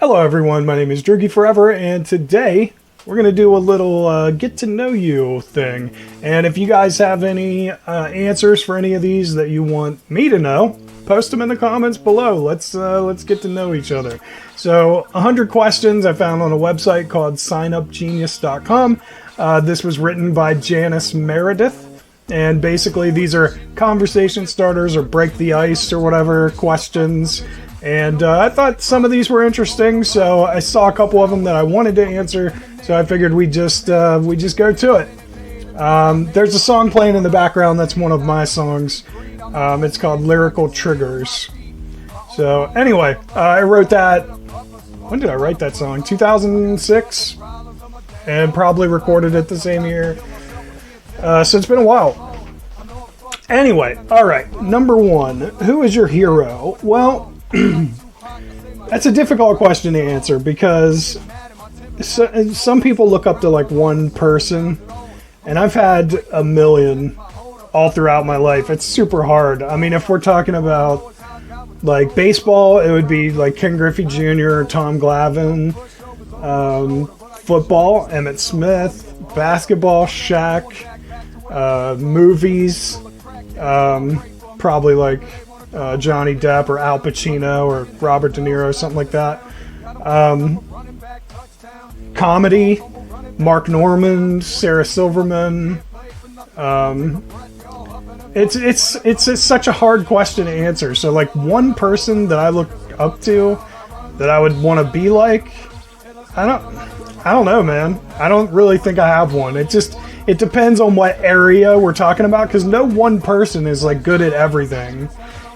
Hello everyone, my name is Droogie Forever, and today we're going to do a little get to know you thing. And if you guys have any answers for any of these that you want me to know, post them in the comments below. Let's get to know each other. So 100 questions I found on a website called signupgenius.com. This was written by Janice Meredith. And basically these are conversation starters or break the ice or whatever questions. And I thought some of these were interesting, so I saw a couple of them that I wanted to answer, so I figured we just go to it. There's a song playing in the background that's one of my songs. It's called Lyrical Triggers. So anyway, I wrote that, when did I write that song? 2006? And probably recorded it the same year. So it's been a while. Anyway, alright, number one, who is your hero? Well, that's a difficult question to answer because some people look up to like one person, and I've had a million all throughout my life. It's super hard. I mean, if we're talking about like baseball, it would be like Ken Griffey Jr., Tom Glavine. Football, Emmitt Smith. Basketball, Shaq. Movies, probably like Johnny Depp or Al Pacino or Robert De Niro, something like that. Comedy, Mark Norman, Sarah Silverman. It's such a hard question to answer. So like one person that I look up to that I would want to be like, I don't know, man. I don't really think I have one. It depends on what area we're talking about, because no one person is like good at everything.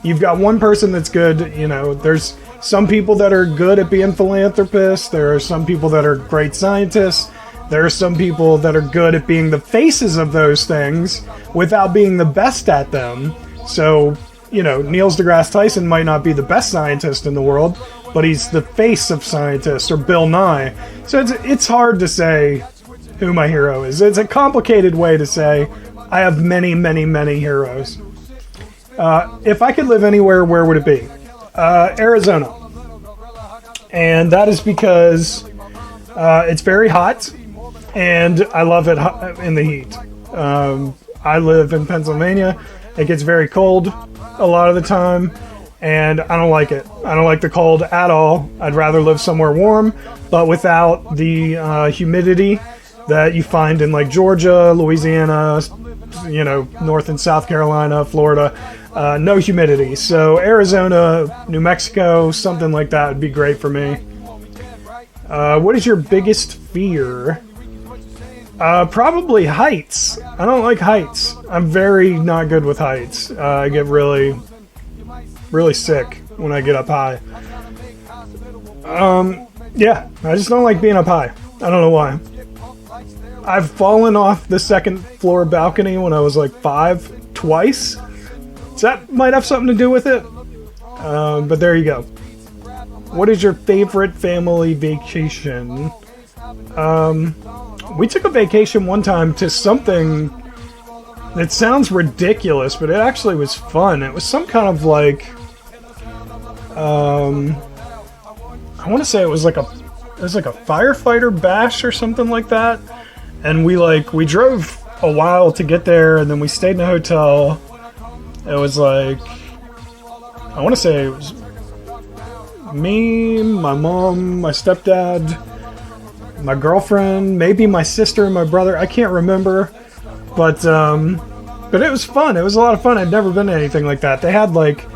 You've got one person that's good, you know, there's some people that are good at being philanthropists, there are some people that are great scientists, there are some people that are good at being the faces of those things without being the best at them. So, you know, Neil deGrasse Tyson might not be the best scientist in the world, but he's the face of scientists, or Bill Nye. So it's hard to say who my hero is. It's a complicated way to say I have many, many, many heroes. If I could live anywhere, where would it be? Arizona. And that is because it's very hot, and I love it in the heat. I live in Pennsylvania. It gets very cold a lot of the time, and I don't like it. I don't like the cold at all. I'd rather live somewhere warm, but without the humidity that you find in like Georgia, Louisiana, you know, North and South Carolina, Florida. No humidity. So Arizona, New Mexico, something like that would be great for me. What is your biggest fear? Probably heights. I don't like heights. I'm very not good with heights. I get really, really sick when I get up high. Yeah, I just don't like being up high. I don't know why. I've fallen off the second floor balcony when I was like 5 twice. So that might have something to do with it. But there you go. What is your favorite family vacation? We took a vacation one time to something that sounds ridiculous, but it actually was fun. It was some kind of like, I want to say it was like a firefighter bash or something like that. And we drove a while to get there, and then we stayed in a hotel. It was like, I want to say it was me, my mom, my stepdad, my girlfriend, maybe my sister and my brother. I can't remember, but it was fun. It was a lot of fun. I'd never been to anything like that. They had like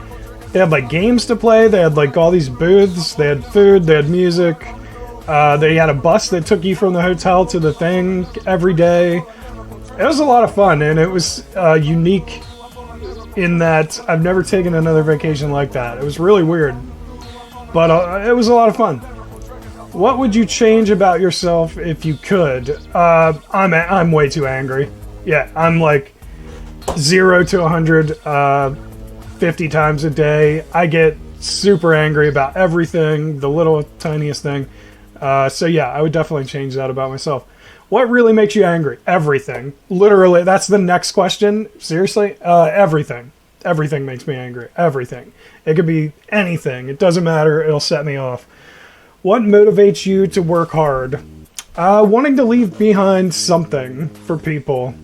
games to play. They had like all these booths. They had food. They had music. They had a bus that took you from the hotel to the thing every day. It was a lot of fun, and it was unique in that I've never taken another vacation like that. It was really weird, but it was a lot of fun. What would you change about yourself if you could? I'm way too angry. Yeah, I'm like 0 to 100 50 times a day. I get super angry about everything, the little tiniest thing. So yeah, I would definitely change that about myself. What really makes you angry? Everything. Literally, that's the next question. Seriously? Everything. Everything makes me angry. Everything. It could be anything. It doesn't matter. It'll set me off. What motivates you to work hard? Wanting to leave behind something for people.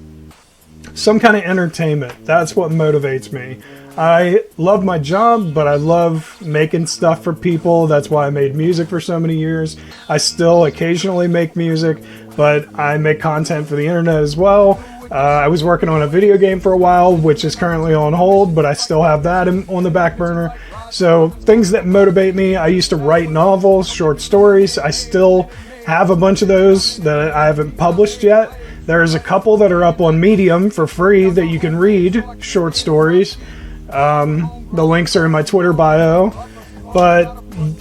Some kind of entertainment. That's what motivates me. I love my job, but I love making stuff for people. That's why I made music for so many years. I still occasionally make music, but I make content for the internet as well. I was working on a video game for a while, which is currently on hold, but I still have that on the back burner. So things that motivate me, I used to write novels, short stories. I still have a bunch of those that I haven't published yet. There's a couple that are up on Medium for free that you can read, short stories. The links are in my Twitter bio,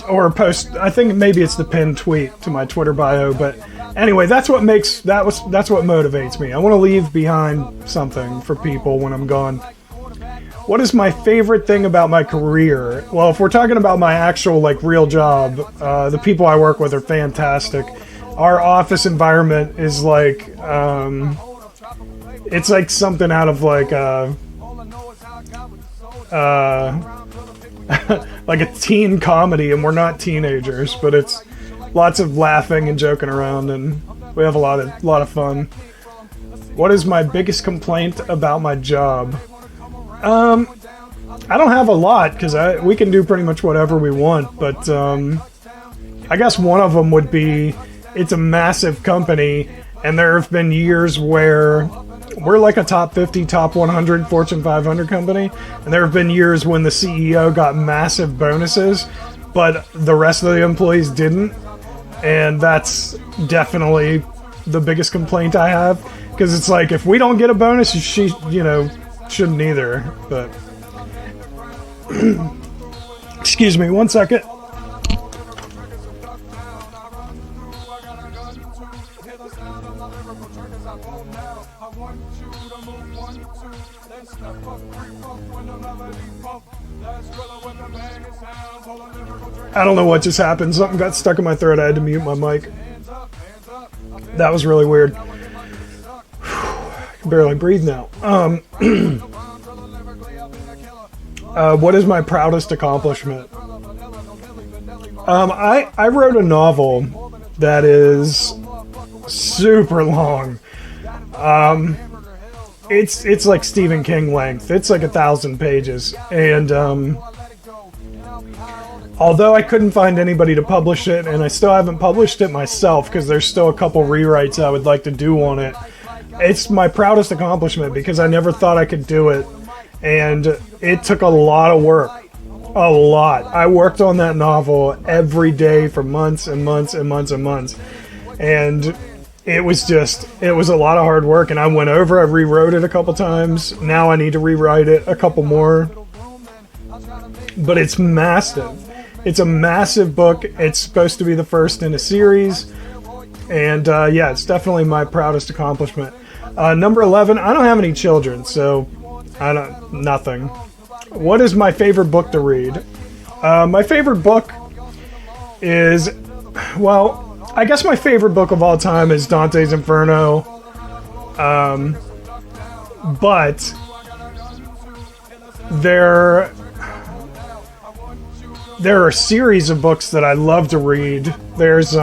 or post. I think maybe it's the pinned tweet to my Twitter bio. But anyway, that's what motivates me. I want to leave behind something for people when I'm gone. What is my favorite thing about my career? Well, if we're talking about my actual real job, the people I work with are fantastic. Our office environment is it's like something out of like a teen comedy, and we're not teenagers, but it's lots of laughing and joking around, and we have a lot of fun. What is my biggest complaint about my job? I don't have a lot, because we can do pretty much whatever we want, but I guess one of them would be it's a massive company, and there have been years where we're like a top 50, top 100, Fortune 500 company, and there have been years when the CEO got massive bonuses, but the rest of the employees didn't, and that's definitely the biggest complaint I have, because it's like, if we don't get a bonus, she, shouldn't either, but... Excuse me, one second. I don't know what just happened. Something got stuck in my throat. I had to mute my mic. That was really weird. I can barely breathe now. What is my proudest accomplishment? I wrote a novel that is super long. It's like Stephen King length. It's like 1,000 pages, and although I couldn't find anybody to publish it, and I still haven't published it myself because there's still a couple rewrites I would like to do on it, it's my proudest accomplishment because I never thought I could do it, and it took a lot of work. A lot. I worked on that novel every day for months and months and months and months, and it was a lot of hard work, and I went over, I rewrote it a couple times. Now I need to rewrite it a couple more. But it's massive. It's a massive book. It's supposed to be the first in a series. And yeah, it's definitely my proudest accomplishment. Number 11, I don't have any children, so nothing. What is my favorite book to read? My favorite book is, well, I guess my favorite book of all time is Dante's Inferno. But there are a series of books that I love to read. There's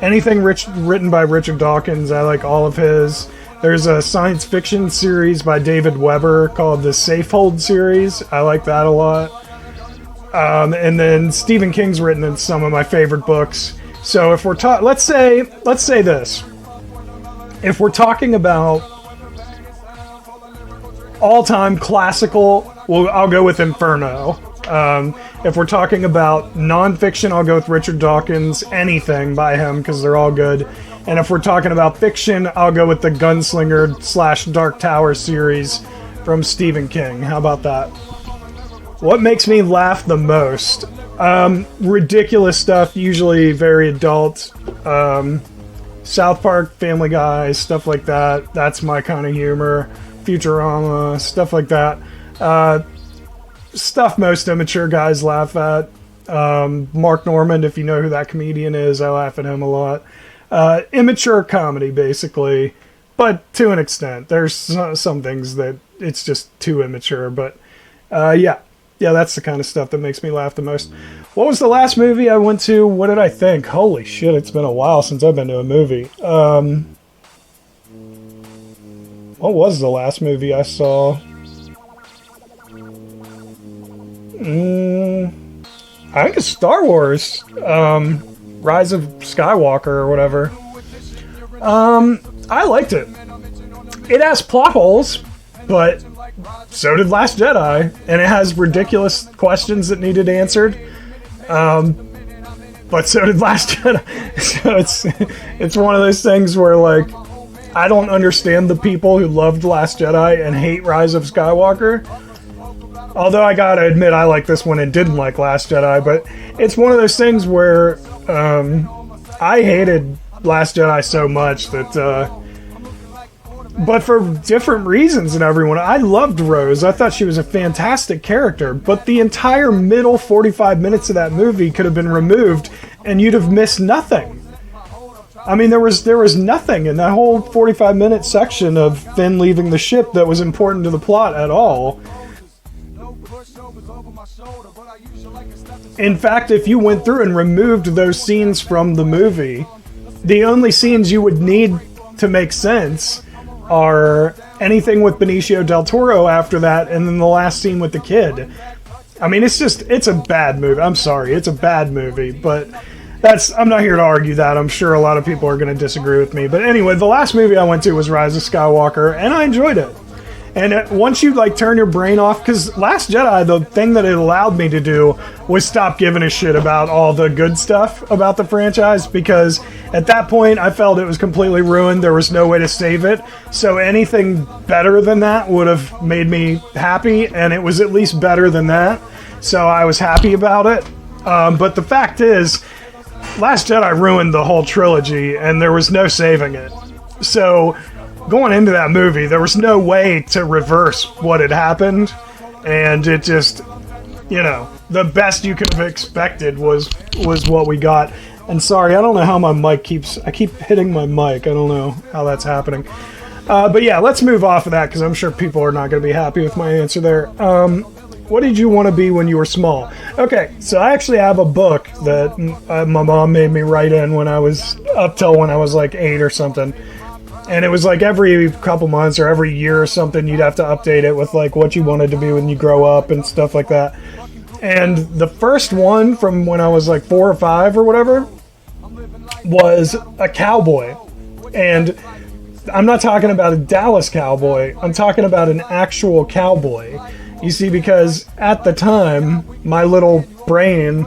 anything written by Richard Dawkins. I like all of his. There's a science fiction series by David Weber called the Safehold series. I like that a lot. And then Stephen King's written in some of my favorite books. So if we're let's say this. If we're talking about all-time classical, well, I'll go with Inferno. If we're talking about non-fiction, I'll go with Richard Dawkins, anything by him, because they're all good. And if we're talking about fiction, I'll go with the Gunslinger / Dark Tower series from Stephen King. How about that? What makes me laugh the most? Ridiculous stuff, usually very adult. South Park, Family Guy, stuff like that. That's my kind of humor. Futurama, stuff like that. Stuff most immature guys laugh at. Mark Normand, if you know who that comedian is, I laugh at him a lot. Immature comedy, basically, but to an extent. There's some things that it's just too immature, but yeah. Yeah, that's the kind of stuff that makes me laugh the most. What was the last movie I went to? What did I think? Holy shit, it's been a while since I've been to a movie. What was the last movie I saw? I think it's Star Wars. Rise of Skywalker or whatever. I liked it. It has plot holes, but so did Last Jedi, and it has ridiculous questions that needed answered. But so did Last Jedi. So it's one of those things where, like, I don't understand the people who loved Last Jedi and hate Rise of Skywalker. Although I gotta admit, I like this one and didn't like Last Jedi. But it's one of those things where I hated Last Jedi so much that... but for different reasons than everyone. I loved Rose. I thought she was a fantastic character. But the entire middle 45 minutes of that movie could have been removed, and you'd have missed nothing. I mean, there was nothing in that whole 45-minute section of Finn leaving the ship that was important to the plot at all. In fact, if you went through and removed those scenes from the movie, the only scenes you would need to make sense are anything with Benicio del Toro after that, and then the last scene with the kid. I mean, it's a bad movie. I'm sorry, it's a bad movie, but I'm not here to argue that. I'm sure a lot of people are going to disagree with me. But anyway, the last movie I went to was Rise of Skywalker, and I enjoyed it. And once you, like, turn your brain off, because Last Jedi, the thing that it allowed me to do was stop giving a shit about all the good stuff about the franchise, because at that point I felt it was completely ruined. There was no way to save it. So anything better than that would have made me happy, and it was at least better than that. So I was happy about it. But the fact is, Last Jedi ruined the whole trilogy, and there was no saving it. So going into that movie, there was no way to reverse what had happened, and it just, you know, the best you could have expected was what we got. And sorry, I don't know how my mic I keep hitting my mic. I don't know how that's happening. But yeah, let's move off of that, because I'm sure people are not going to be happy with my answer there. What did you want to be when you were small? Okay, so I actually have a book that my mom made me write in when I was like 8 or something. And it was like every couple months or every year or something, you'd have to update it with like what you wanted to be when you grow up and stuff like that. And the first one from when I was like 4 or 5 or whatever was a cowboy. And I'm not talking about a Dallas cowboy. I'm talking about an actual cowboy. You see, because at the time, my little brain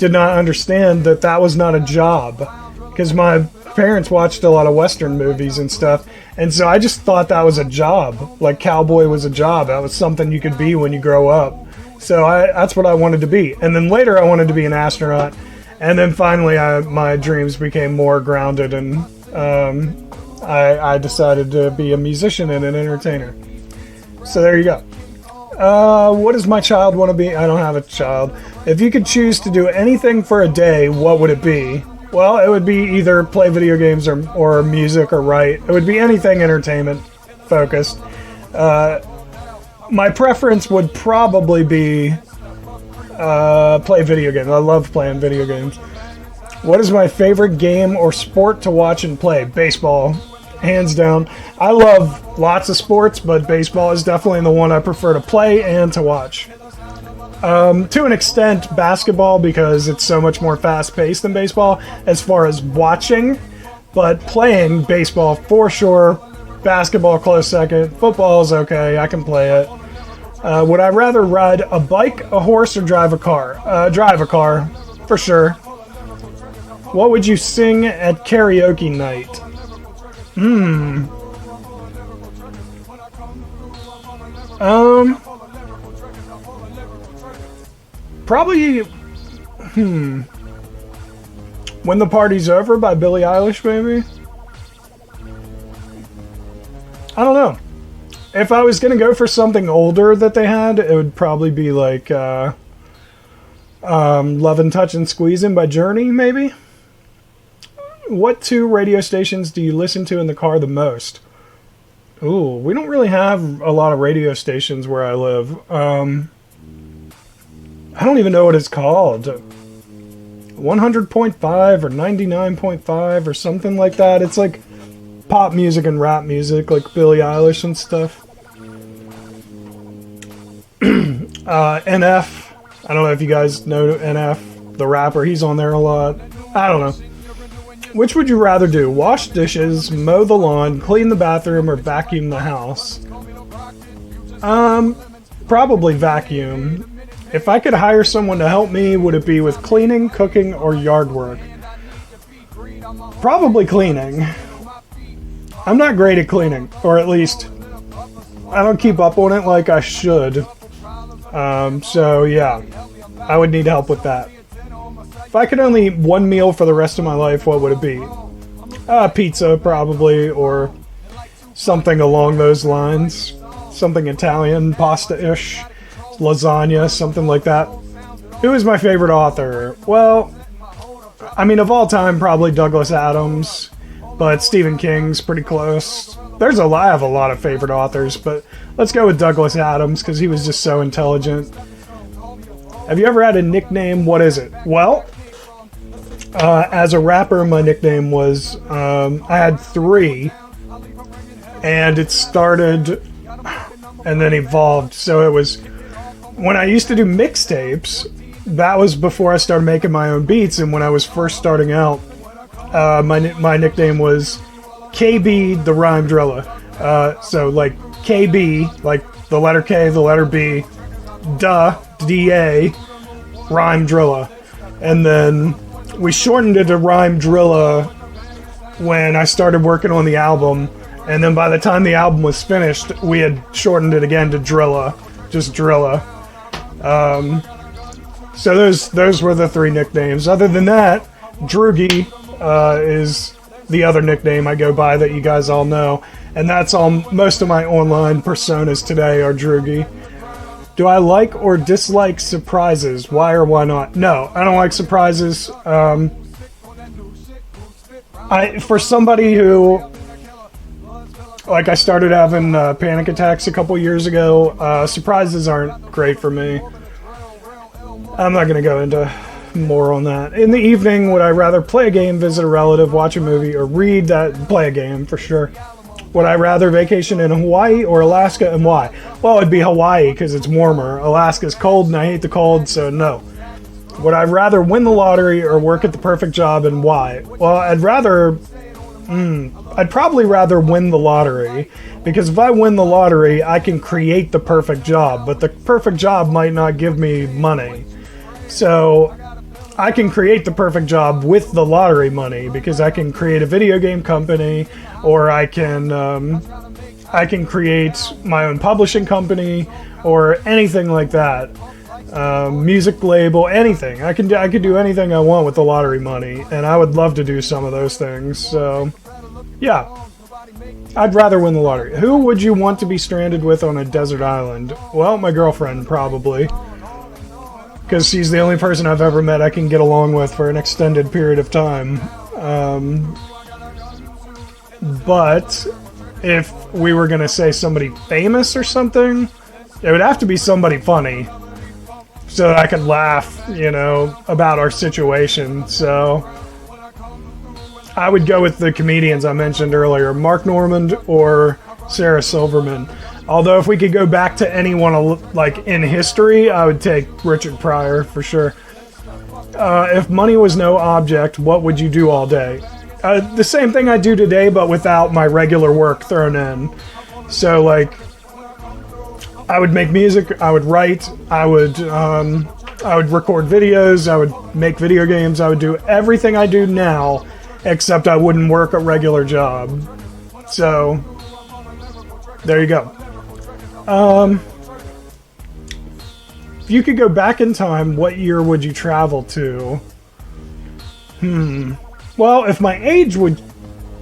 did not understand that that was not a job. Because my parents watched a lot of Western movies and stuff, and so I just thought that was a job. Like, cowboy was a job. That was something you could be when you grow up. So that's what I wanted to be. And then later I wanted to be an astronaut. And then finally my dreams became more grounded, and I decided to be a musician and an entertainer. So there you go. What does my child want to be? I don't have a child. If you could choose to do anything for a day, what would it be? Well, it would be either play video games or music or write. It would be anything entertainment focused. My preference would probably be play video games. I love playing video games. What is my favorite game or sport to watch and play? Baseball. Hands down. I love lots of sports, but baseball is definitely the one I prefer to play and to watch. To an extent, basketball, because it's so much more fast-paced than baseball as far as watching, but playing baseball for sure. Basketball close second. Football is okay. I can play it. Would I rather ride a bike, a horse, or drive a car? Drive a car, for sure. What would you sing at karaoke night? Probably, When the Party's Over by Billie Eilish, maybe? I don't know. If I was gonna go for something older that they had, it would probably be like, Lovin', Touchin', Squeezin' by Journey, maybe? What 2 radio stations do you listen to in the car the most? Ooh, we don't really have a lot of radio stations where I live. I don't even know what it's called. 100.5 or 99.5 or something like that. It's like pop music and rap music, like Billie Eilish and stuff. NF. I don't know if you guys know NF, the rapper. He's on there a lot. I don't know. Which would you rather do? Wash dishes, mow the lawn, clean the bathroom, or vacuum the house? Probably vacuum. If I could hire someone to help me, would it be with cleaning, cooking, or yard work? Probably cleaning. I'm not great at cleaning, or at least I don't keep up on it like I should. So yeah, I would need help with that. If I could only eat one meal for the rest of my life, what would it be? Pizza, probably, or something along those lines. Something Italian, pasta-ish, lasagna, something like that. Who is my favorite author? Well, I mean, of all time, probably Douglas Adams, but Stephen King's pretty close. I have a lot of favorite authors, but let's go with Douglas Adams, because he was just so intelligent. Have you ever had a nickname? What is it? Well, as a rapper, my nickname was, I had 3, and it started and then evolved. So it was, when I used to do mixtapes, that was before I started making my own beats, and when I was first starting out, my nickname was KB the Rhyme Driller. So like KB, like the letter K, the letter B, D-A, Rhyme Driller. And then we shortened it to Rhyme Driller when I started working on the album. And then by the time the album was finished, we had shortened it again to Drilla. Just Drilla. So those were the 3 nicknames. Other than that, Droogie is the other nickname I go by that you guys all know. And that's all. Most of my online personas today are Droogie. Do I like or dislike surprises? Why or why not? No, I don't like surprises. For somebody who, like, I started having panic attacks a couple years ago, surprises aren't great for me. I'm not going to go into more on that. In the evening, would I rather play a game, visit a relative, watch a movie, or read that? Play a game, for sure. Would I rather vacation in Hawaii or Alaska, and why? Well, it'd be Hawaii because it's warmer. Alaska's cold and I hate the cold, so no. Would I rather win the lottery or work at the perfect job, and why? Well, I'd probably rather win the lottery, because if I win the lottery, I can create the perfect job, but the perfect job might not give me money. So I can create the perfect job with the lottery money, because I can create a video game company, or I can create my own publishing company, or anything like that. Music label, anything. I could do anything I want with the lottery money, and I would love to do some of those things. So, yeah, I'd rather win the lottery. Who would you want to be stranded with on a desert island? Well, my girlfriend, probably, because she's the only person I've ever met I can get along with for an extended period of time. But if we were gonna say somebody famous or something, it would have to be somebody funny, so that I could laugh, about our situation. So I would go with the comedians I mentioned earlier, Mark Normand or Sarah Silverman. Although if we could go back to anyone like in history, I would take Richard Pryor for sure. If money was no object, what would you do all day? The same thing I do today, but without my regular work thrown in. So, like, I would make music, I would write, I would record videos, I would make video games, I would do everything I do now, except I wouldn't work a regular job. So, there you go. If you could go back in time, what year would you travel to? Well, if my age would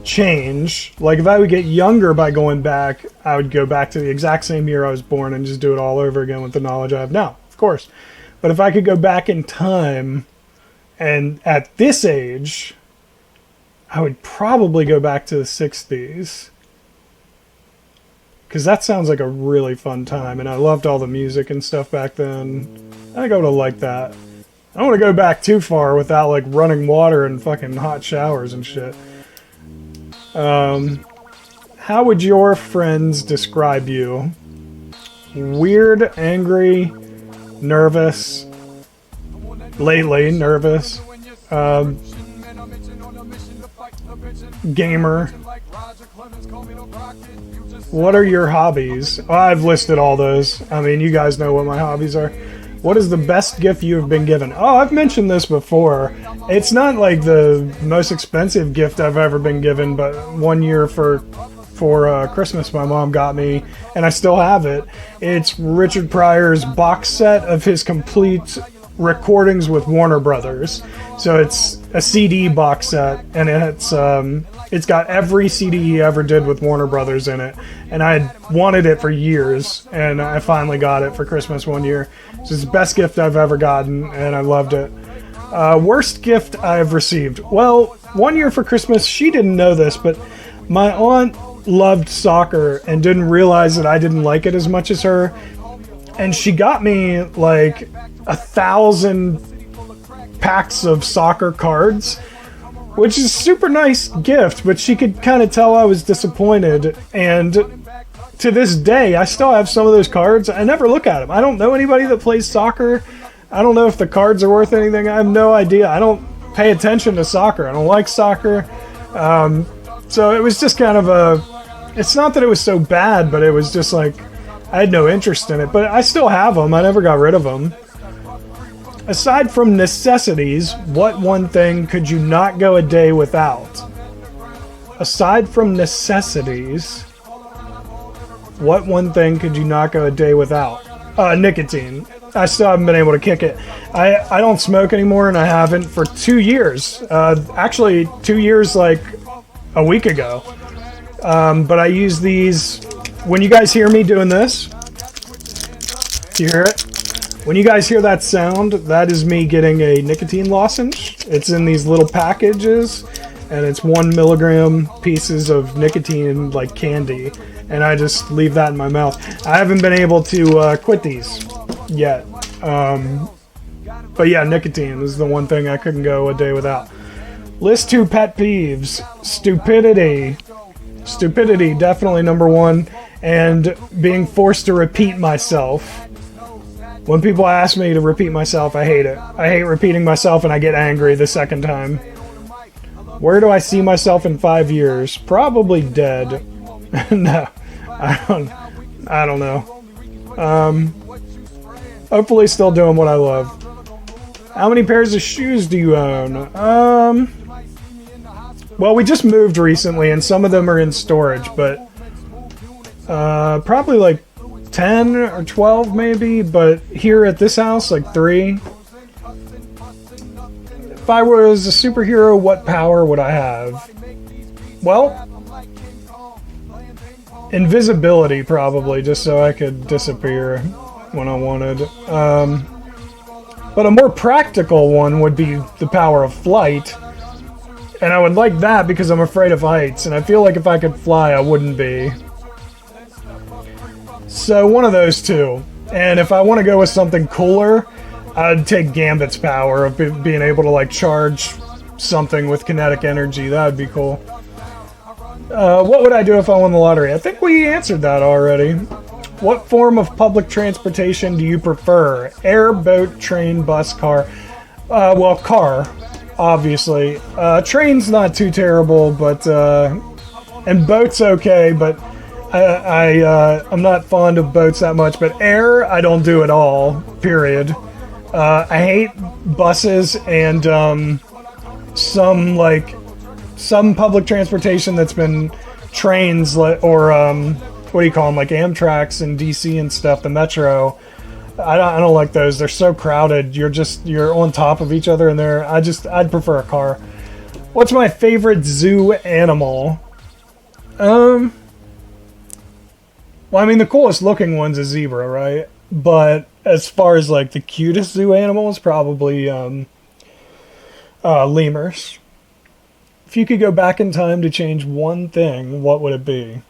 change, like if I would get younger by going back, I would go back to the exact same year I was born and just do it all over again with the knowledge I have now, of course. But if I could go back in time, and at this age, I would probably go back to the 60s. because that sounds like a really fun time, and I loved all the music and stuff back then. I think I would have liked that. I don't want to go back too far without like running water and fucking hot showers and shit. How would your friends describe you? Weird, angry, nervous. Lately, nervous. Gamer. What are your hobbies? Oh, I've listed all those. I mean, you guys know what my hobbies are. What is the best gift you have been given? Oh, I've mentioned this before. It's not like the most expensive gift I've ever been given, but one year for Christmas my mom got me, and I still have it. It's Richard Pryor's box set of his complete recordings with Warner Brothers. So it's a CD box set, and it's got every CD he ever did with Warner Brothers in it. And I had wanted it for years, and I finally got it for Christmas one year. So it's the best gift I've ever gotten, and I loved it. Worst gift I've received. Well, one year for Christmas, she didn't know this, but my aunt loved soccer and didn't realize that I didn't like it as much as her. And she got me like 1,000 packs of soccer cards, which is a super nice gift, but she could kind of tell I was disappointed. And to this day, I still have some of those cards. I never look at them. I don't know anybody that plays soccer. I don't know if the cards are worth anything. I have no idea. I don't pay attention to soccer. I don't like soccer. So it was just kind of it's not that it was so bad, but it was just like, I had no interest in it. But I still have them. I never got rid of them. Aside from necessities, what one thing could you not go a day without? Aside from necessities, what one thing could you not go a day without? Nicotine. I still haven't been able to kick it. I don't smoke anymore, and I haven't for 2 years. Actually, 2 years like a week ago. But I use these. When you guys hear me doing this, do you hear it? When you guys hear that sound, that is me getting a nicotine lozenge. It's in these little packages, and it's 1 milligram pieces of nicotine like candy, and I just leave that in my mouth. I haven't been able to quit these yet. But yeah, nicotine is the one thing I couldn't go a day without. List 2 pet peeves. Stupidity. Stupidity, definitely number 1. And being forced to repeat myself. When people ask me to repeat myself, I hate it. I hate repeating myself, and I get angry the second time. Where do I see myself in 5 years? Probably dead. No, I don't know. Hopefully still doing what I love. How many pairs of shoes do you own? Well, we just moved recently, and some of them are in storage, but probably like 10 or 12 maybe, but here at this house, like 3. If I was a superhero, what power would I have? Well, invisibility probably, just so I could disappear when I wanted. But a more practical one would be the power of flight. And I would like that because I'm afraid of heights, and I feel like if I could fly, I wouldn't be. So one of those two. And if I want to go with something cooler, I'd take Gambit's power of being able to like charge something with kinetic energy. That would be cool. What would I do if I won the lottery? I think we answered that already. What form of public transportation do you prefer? Air, boat, train, bus, car? Well, car, obviously. Train's not too terrible, but and boat's okay, but I'm not fond of boats that much. But air, I don't do at all. Period. I hate buses and some public transportation that's been trains or what do you call them, like Amtrak's in DC and stuff, the Metro. I don't like those. They're so crowded. You're on top of each other in there. I'd prefer a car. What's my favorite zoo animal? Well, I mean, the coolest looking one's a zebra, right? But as far as like the cutest zoo animals, probably lemurs. If you could go back in time to change one thing, what would it be?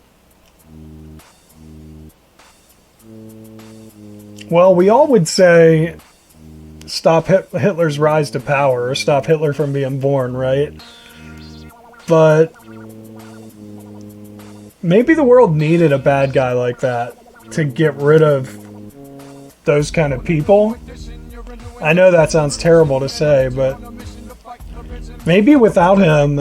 Well, we all would say stop Hitler's rise to power, or stop Hitler from being born, right? But maybe the world needed a bad guy like that to get rid of those kind of people. I know that sounds terrible to say, but maybe without him,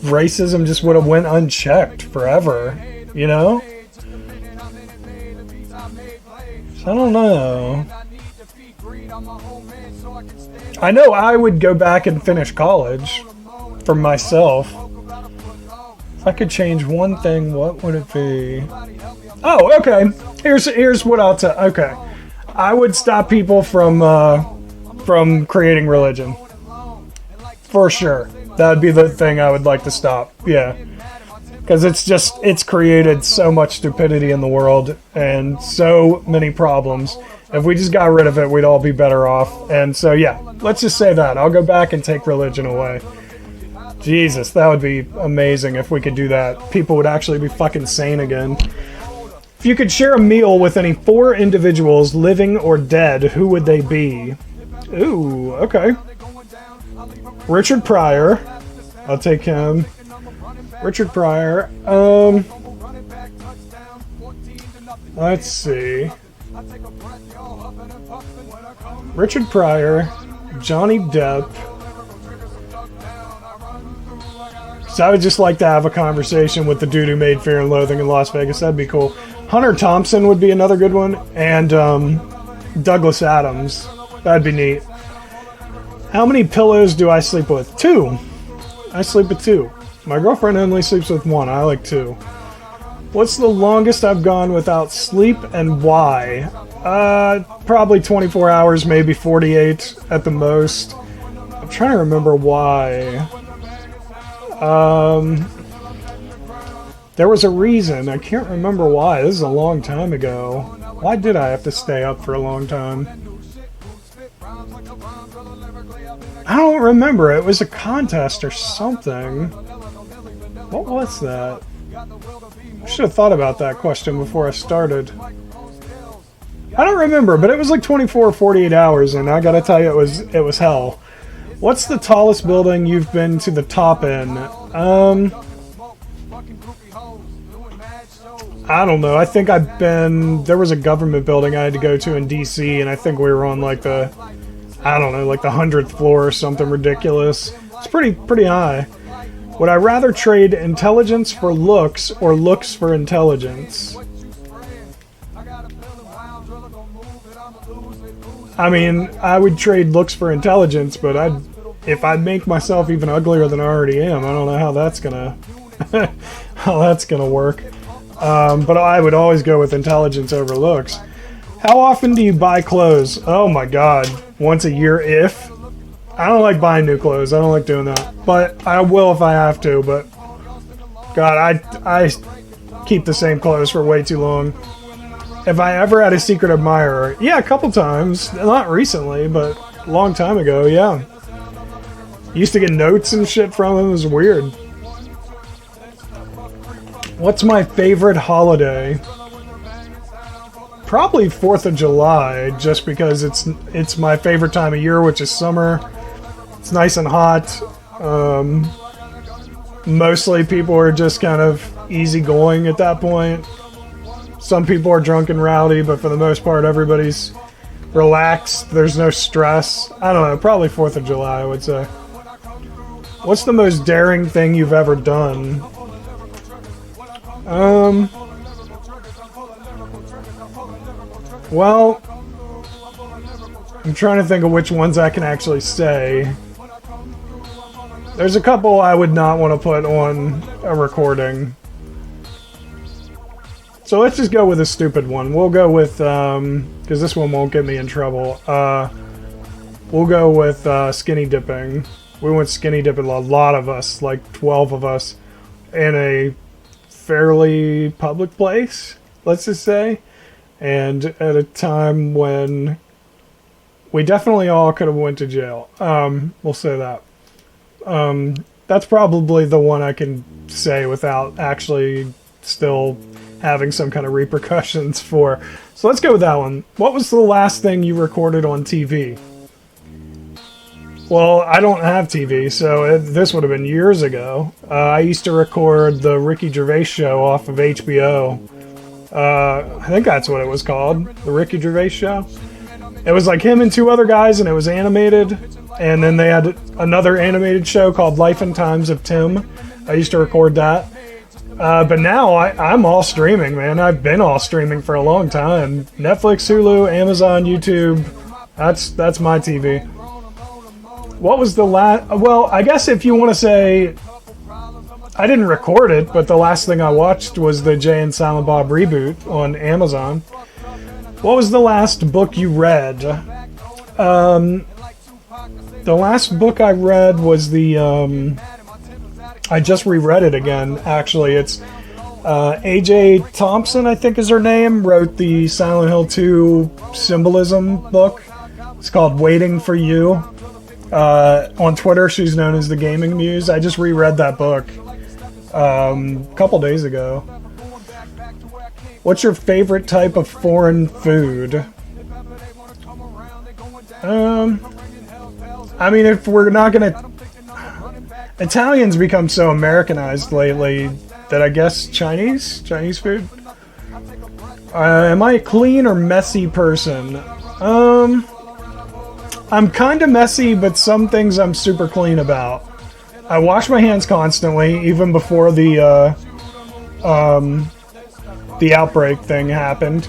racism just would have went unchecked forever, you know? So I don't know. I know I would go back and finish college for myself. If I could change one thing, what would it be? Oh, okay. Here's what I'll tell. Okay, I would stop people from creating religion. For sure. That would be the thing I would like to stop. Yeah. Because it's created so much stupidity in the world and so many problems. If we just got rid of it, we'd all be better off. And so, yeah, let's just say that. I'll go back and take religion away. Jesus, that would be amazing if we could do that. People would actually be fucking sane again. If you could share a meal with any 4 individuals, living or dead, who would they be? Ooh, okay. Richard Pryor. I'll take him. Richard Pryor. Let's see. Richard Pryor, Johnny Depp. So I would just like to have a conversation with the dude who made Fear and Loathing in Las Vegas. That'd be cool. Hunter Thompson would be another good one. And Douglas Adams. That'd be neat. How many pillows do I sleep with? 2. I sleep with 2. My girlfriend only sleeps with 1. I like 2. What's the longest I've gone without sleep and why? Probably 24 hours, maybe 48 at the most. I'm trying to remember why. There was a reason. I can't remember why. This is a long time ago. Why did I have to stay up for a long time? I don't remember. It was a contest or something. What was that? I should have thought about that question before I started. I don't remember, but it was like 24 or 48 hours, and I gotta tell you, it was hell. What's the tallest building you've been to the top in? I don't know. I think there was a government building I had to go to in DC, and I think we were on like the 100th floor or something ridiculous. It's pretty high. Would I rather trade intelligence for looks or looks for intelligence? I mean, I would trade looks for intelligence, but if I'd make myself even uglier than I already am, I don't know how that's gonna work. But I would always go with intelligence over looks. How often do you buy clothes? Oh my god, once a year if. I don't like buying new clothes. I don't like doing that. But I will if I have to, but god, I keep the same clothes for way too long. If I ever had a secret admirer, yeah, a couple times. Not recently, but a long time ago, yeah. Used to get notes and shit from him. It was weird. What's my favorite holiday? Probably 4th of July, just because it's my favorite time of year, which is summer. It's nice and hot. Mostly people are just kind of easygoing at that point. Some people are drunk and rowdy, but for the most part, everybody's relaxed. There's no stress. I don't know, probably 4th of July, I would say. What's the most daring thing you've ever done? Well, I'm trying to think of which ones I can actually say. There's a couple I would not want to put on a recording. So let's just go with a stupid one. We'll go with, because this one won't get me in trouble. We'll go with skinny dipping. We went skinny dipping, a lot of us, like 12 of us, in a fairly public place, let's just say. And at a time when we definitely all could have went to jail. We'll say that. That's probably the one I can say without actually still having some kind of repercussions for. So let's go with that one. What was the last thing you recorded on TV? Well, I don't have TV, so this would have been years ago. I used to record the Ricky Gervais show off of HBO. I think that's what it was called, the Ricky Gervais show. It was like him and two other guys, and it was animated. And then they had another animated show called Life and Times of Tim. I used to record that. But now I'm all streaming, man. I've been all streaming for a long time. Netflix, Hulu, Amazon, YouTube. That's my TV. What was the last... Well, I guess if you want to say... I didn't record it, but the last thing I watched was the Jay and Silent Bob reboot on Amazon. What was the last book you read? The last book I read was the... I just reread it again, actually. It's A.J. Thompson, I think is her name, wrote the Silent Hill 2 symbolism book. It's called Waiting for You. On Twitter, she's known as the Gaming Muse. I just reread that book a couple days ago. What's your favorite type of foreign food? I mean, if we're not gonna... Italians become so Americanized lately that I guess Chinese food? Am I a clean or messy person? I'm kind of messy, but some things I'm super clean about. I wash my hands constantly, even before the outbreak thing happened.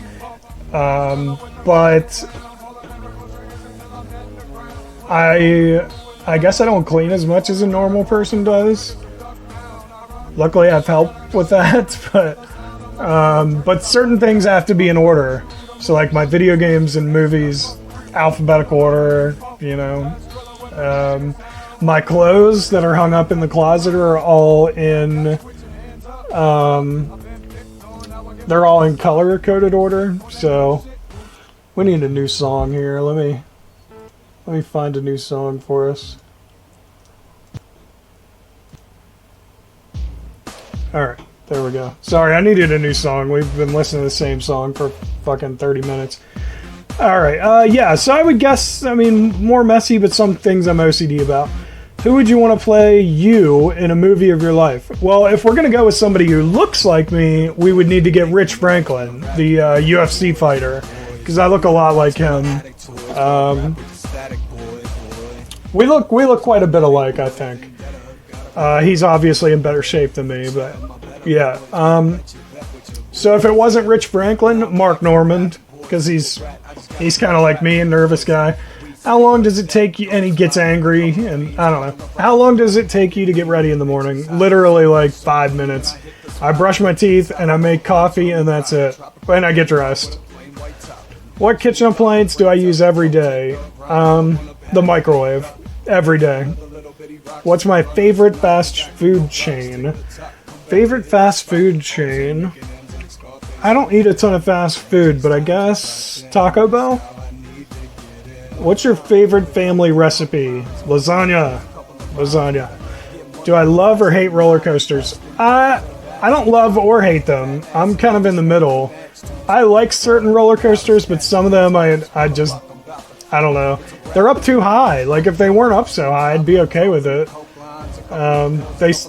But I guess I don't clean as much as a normal person does. Luckily, I have help with that, but certain things have to be in order. So, like my video games and movies, alphabetical order, you know. My clothes that are hung up in the closet are all in, they're all in color-coded order. So, we need a new song here. Let me find a new song for us. Alright, there we go. Sorry, I needed a new song. We've been listening to the same song for fucking 30 minutes. Alright, yeah, so I would guess, I mean, more messy, but some things I'm OCD about. Who would you want to play you in a movie of your life? Well, if we're going to go with somebody who looks like me, we would need to get Rich Franklin, the UFC fighter, because I look a lot like him. We look quite a bit alike, I think. He's obviously in better shape than me, but yeah. So if it wasn't Rich Franklin, Mark Normand, because he's kind of like me, a nervous guy. How long does it take you? And he gets angry, and I don't know. How long does it take you to get ready in the morning? Literally like 5 minutes. I brush my teeth and I make coffee, and that's it. And I get dressed. What kitchen appliance do I use every day? The microwave. Every day. What's my favorite fast food chain? Favorite fast food chain? I don't eat a ton of fast food, but I guess Taco Bell? What's your favorite family recipe? Lasagna. Lasagna. Do I love or hate roller coasters? I don't love or hate them. I'm kind of in the middle. I like certain roller coasters, but some of them I don't know. They're up too high. Like, if they weren't up so high, I'd be okay with it.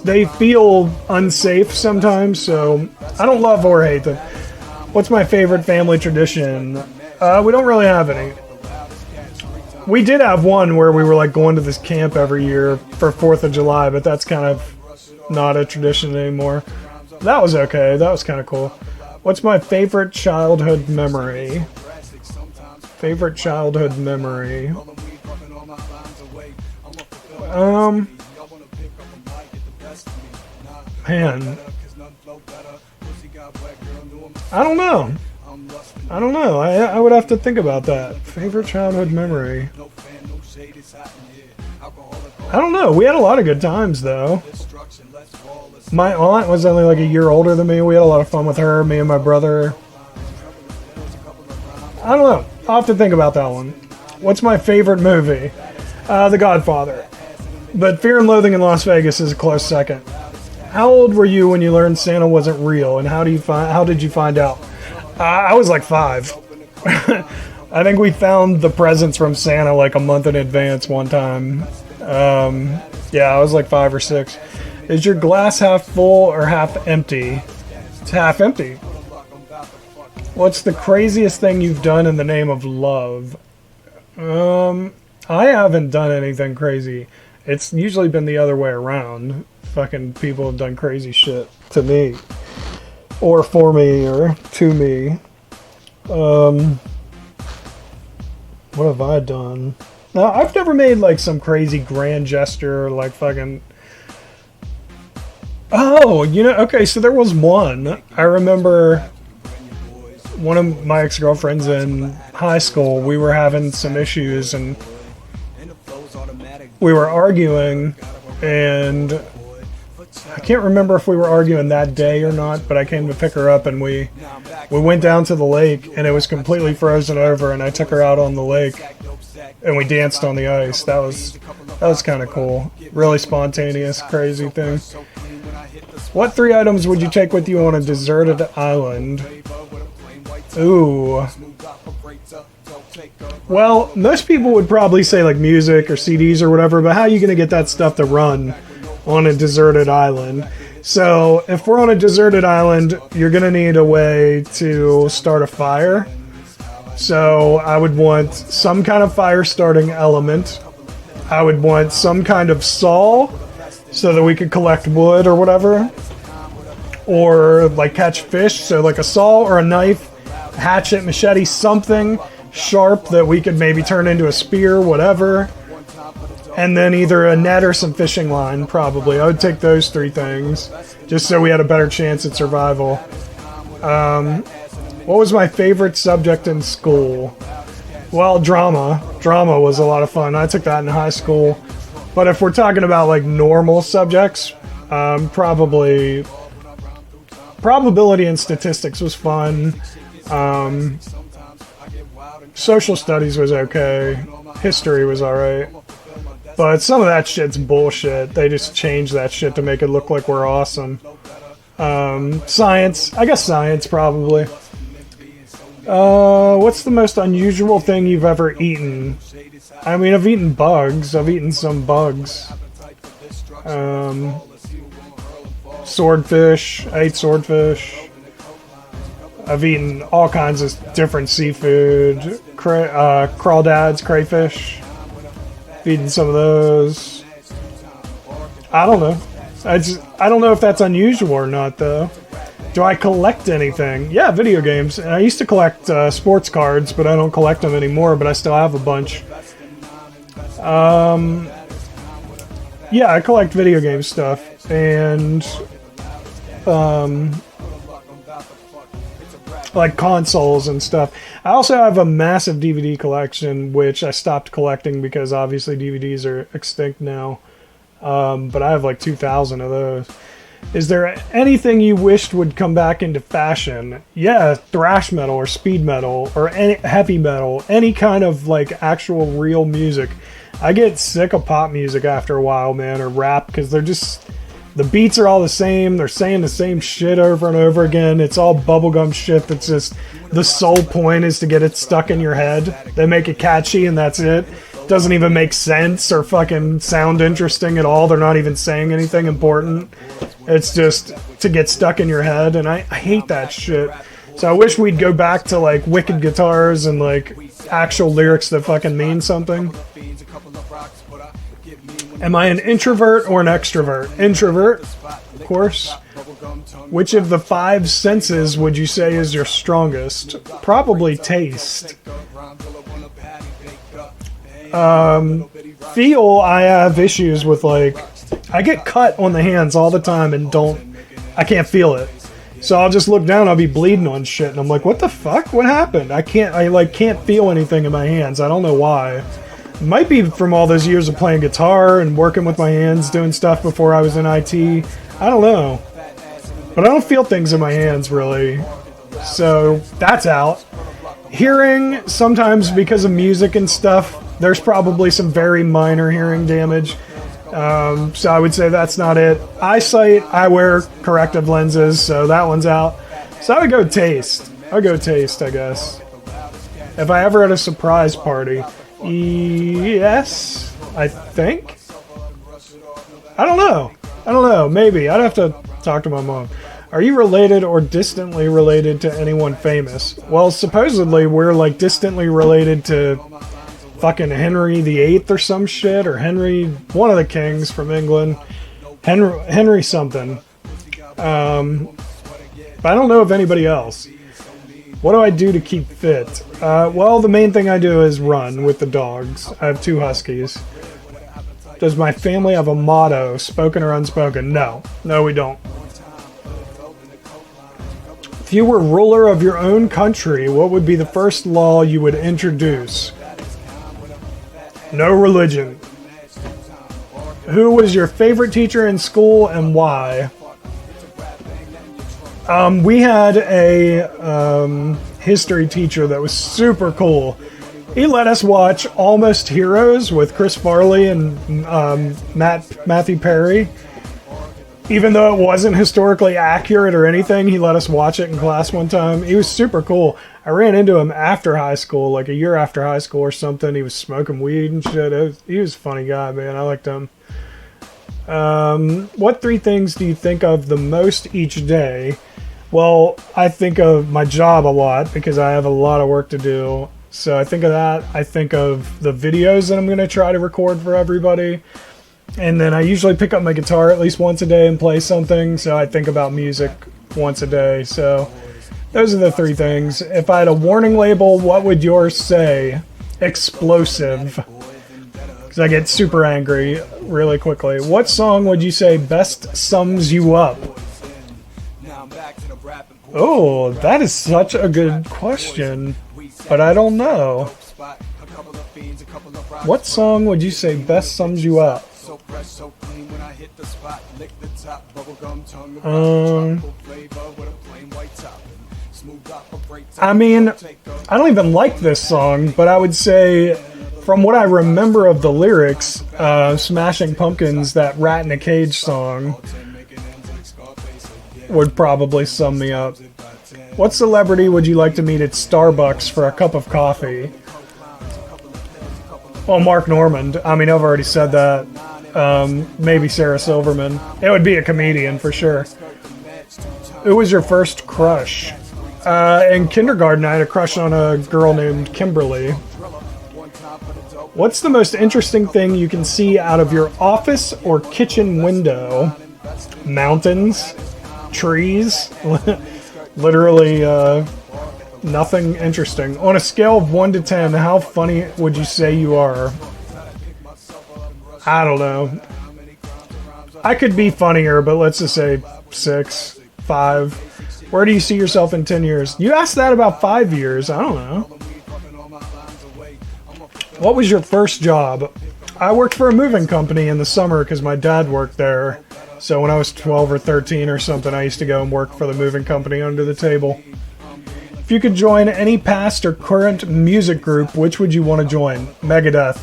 They feel unsafe sometimes, so I don't love or hate them. What's my favorite family tradition? We don't really have any. We did have one where we were like going to this camp every year for 4th of July, but that's kind of not a tradition anymore. That was okay. That was kind of cool. What's my favorite childhood memory? Favorite childhood memory? Man. I don't know. I would have to think about that. Favorite childhood memory? I don't know. We had a lot of good times, though. My aunt was only like a year older than me. We had a lot of fun with her, me and my brother. I don't know. I'll have to think about that one. What's my favorite movie? The Godfather. But Fear and Loathing in Las Vegas is a close second. How old were you when you learned Santa wasn't real, and how did you find out? I was like 5. I think we found the presents from Santa like a month in advance one time. Yeah, I was like 5 or 6. Is your glass half full or half empty? It's half empty. What's the craziest thing you've done in the name of love? I haven't done anything crazy. It's usually been the other way around. Fucking people have done crazy shit to me. Or for me, or to me. What have I done? No, I've never made like some crazy grand gesture, like fucking... Oh, okay, so there was one. I remember one of my ex-girlfriends in high school, we were having some issues, and we were arguing, and I can't remember if we were arguing that day or not, but I came to pick her up, and we went down to the lake, and it was completely frozen over, and I took her out on the lake, and we danced on the ice. That was kind of cool. Really spontaneous, crazy thing. What 3 items would you take with you on a deserted island? Ooh. Well, most people would probably say like music or CDs or whatever, but how are you going to get that stuff to run on a deserted island? So if we're on a deserted island, you're going to need a way to start a fire. So I would want some kind of fire starting element. I would want some kind of saw so that we could collect wood or whatever. Or like catch fish, so like a saw or a knife, hatchet, machete, something sharp that we could maybe turn into a spear, whatever. And then either a net or some fishing line, probably. I would take those 3 things, just so we had a better chance at survival. What was my favorite subject in school? Well, drama. Drama was a lot of fun. I took that in high school. But if we're talking about like normal subjects, probably probability and statistics was fun. Social studies was okay. History was alright. But some of that shit's bullshit. They just changed that shit to make it look like we're awesome. Science. I guess science, probably. What's the most unusual thing you've ever eaten? I mean, I've eaten bugs. I've eaten some bugs. Swordfish. I ate swordfish. I've eaten all kinds of different seafood. Crawdads, crayfish. I've eaten some of those. I don't know. I don't know if that's unusual or not, though. Do I collect anything? Yeah, video games. I used to collect sports cards, but I don't collect them anymore, but I still have a bunch. Yeah, I collect video game stuff. And... like consoles and stuff. I also have a massive DVD collection, which I stopped collecting because obviously DVDs are extinct now. But I have like 2,000 of those. Is there anything you wished would come back into fashion? Yeah, thrash metal or speed metal or any heavy metal, any kind of like actual real music. I get sick of pop music after a while, man, or rap, because they're just... the beats are all the same. They're saying the same shit over and over again. It's all bubblegum shit that's just... the sole point is to get it stuck in your head. They make it catchy and that's it. Doesn't even make sense or fucking sound interesting at all. They're not even saying anything important. It's just to get stuck in your head, and I hate that shit. So I wish we'd go back to like wicked guitars and like actual lyrics that fucking mean something. Am I an introvert or an extrovert? Introvert, of course. Which of the 5 senses would you say is your strongest? Probably taste. Feel, I have issues with like... I get cut on the hands all the time and I can't feel it. So I'll just look down, I'll be bleeding on shit, and I'm like, what the fuck? What happened? I can't feel anything in my hands. I don't know why. It might be from all those years of playing guitar and working with my hands, doing stuff before I was in IT. I don't know. But I don't feel things in my hands, really. So, that's out. Hearing, sometimes because of music and stuff, there's probably some very minor hearing damage. So I would say that's not it. Eyesight, I wear corrective lenses, so that one's out. So I would go taste. I would go taste, I guess. If I ever had a surprise party, yes, I think. I don't know. Maybe. I'd have to talk to my mom. Are you related or distantly related to anyone famous? Well, supposedly we're like distantly related to fucking Henry VIII or some shit, or Henry, one of the kings from England. Henry something. But I don't know of anybody else. What do I do to keep fit? Well, the main thing I do is run with the dogs. I have 2 huskies. Does my family have a motto, spoken or unspoken? No. No, we don't. If you were ruler of your own country, what would be the first law you would introduce? No religion. Who was your favorite teacher in school and why? We had a history teacher that was super cool. He let us watch Almost Heroes with Chris Farley and Matthew Perry. Even though it wasn't historically accurate or anything, he let us watch it in class one time. He was super cool. I ran into him after high school, like a year after high school or something. He was smoking weed and shit. He was a funny guy, man. I liked him. What 3 things do you think of the most each day? Well, I think of my job a lot because I have a lot of work to do. So I think of that. I think of the videos that I'm going to try to record for everybody. And then I usually pick up my guitar at least once a day and play something. So I think about music once a day. So those are the 3 things. If I had a warning label, what would yours say? Explosive. Because I get super angry really quickly. What song would you say best sums you up? Oh, that is such a good question. But I don't know. What song would you say best sums you up? I mean, I don't even like this song, but I would say, from what I remember of the lyrics, Smashing Pumpkins, that Rat in a Cage song, would probably sum me up. What celebrity would you like to meet at Starbucks for a cup of coffee? Well, Mark Normand. I mean, I've already said that. Maybe Sarah Silverman. It would be a comedian for sure. Who was your first crush? In kindergarten, I had a crush on a girl named Kimberly. What's the most interesting thing you can see out of your office or kitchen window? Mountains? Trees? Literally, nothing interesting. On a scale of 1 to 10, how funny would you say you are? I don't know. I could be funnier, but let's just say 6, 5. Where do you see yourself in 10 years? You asked that about 5 years. I don't know. What was your first job? I worked for a moving company in the summer because my dad worked there. So when I was 12 or 13 or something, I used to go and work for the moving company under the table. If you could join any past or current music group, which would you want to join? Megadeth.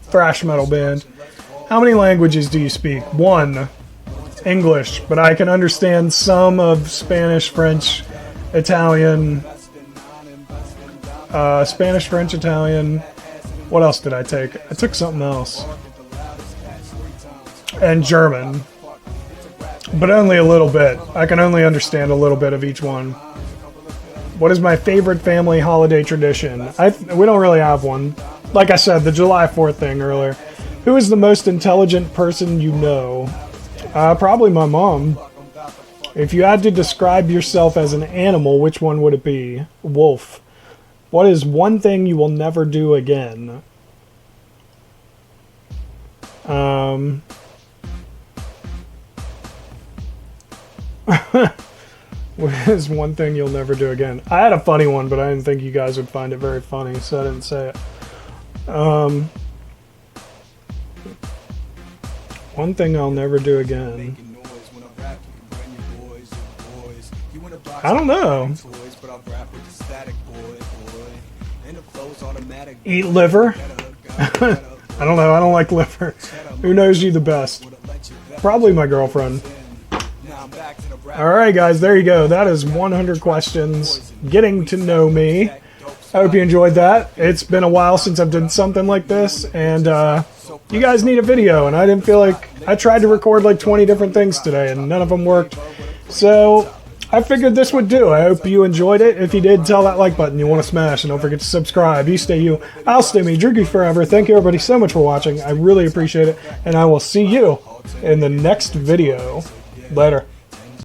Thrash metal band. How many languages do you speak? 1. English, but I can understand some of Spanish, French, Italian. Spanish, French, Italian. What else did I take? I took something else. And German. But only a little bit. I can only understand a little bit of each one. What is my favorite family holiday tradition? We don't really have one. Like I said, the July 4th thing earlier. Who is the most intelligent person you know? Probably my mom. If you had to describe yourself as an animal, which one would it be? Wolf. What is one thing you will never do again? What is one thing you'll never do again? I had a funny one, but I didn't think you guys would find it very funny, so I didn't say it. One thing I'll never do again. I don't know. Eat liver? I don't know. I don't like liver. Who knows you the best? Probably my girlfriend. Alright guys, there you go. That is 100 questions. Getting to know me. I hope you enjoyed that. It's been a while since I've done something like this, and you guys need a video, and I didn't feel like... I tried to record like 20 different things today, and none of them worked. So, I figured this would do. I hope you enjoyed it. If you did, tell that like button you want to smash, and don't forget to subscribe. You stay you, I'll stay me, DROOGIE forever. Thank you everybody so much for watching. I really appreciate it, and I will see you in the next video. Later.